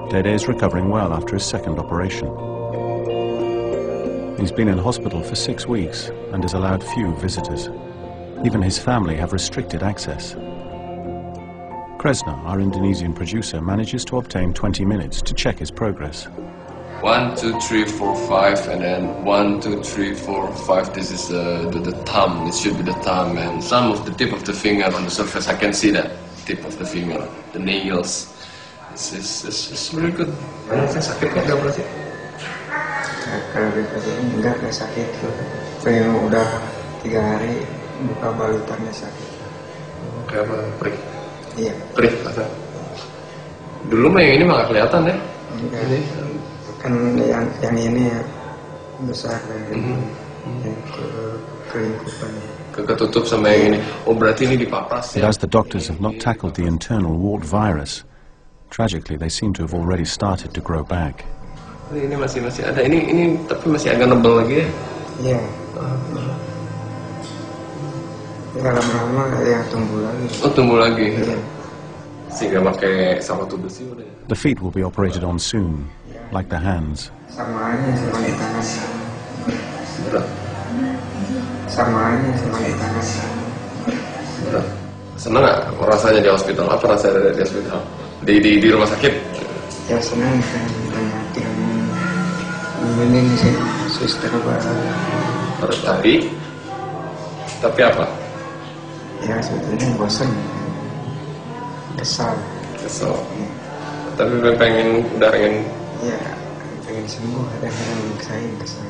Dede is recovering well after his second operation. He's been in hospital for 6 weeks and is allowed few visitors. Even his family have restricted access. Kresna, our Indonesian producer, manages to obtain 20 minutes to check his progress. 1, 2, 3, 4, 5, and then 1, 2, 3, 4, 5. This is the thumb. It should be the thumb, and some of the tip of the finger on the surface. I can see that tip of the finger, the nails. It's really good. Sakit kan nggak berarti? Kalau enggak sakit. Saya udah 3 hari buka balutannya sakit. Kayak apa? Perih? Iya. Perih rasa. Dulu mah yang ini mah nggak kelihatan ya? Ini kan yang ini ya besar yang kelingkupannya. Ketutup sama yang ini. Oh berarti ini dipapras But ya? as the doctors have not tackled the internal wart virus, tragically they seem to have already started to grow back. Ini masih ada. Ini tapi masih agak nebel lagi ya? Iya. Ya lama-lama ya tumbuh lagi. Oh tumbuh lagi. Iya. Sehingga pakai sabatu besi udah. The feet will be operated on soon, like the hands. Sama aja sama di tangan. Berat. Sama aja sama di tangan. Berat. Senang nggak rasanya di hospital? Apa rasanya di hospital? Di rumah sakit? Ya senang kan banyak yang ini sih suster baru. Tapi apa? Ya sebetulnya bosan, kesal. Tapi pengen Ya pengen sembuh, kadang-kadang saya kesal.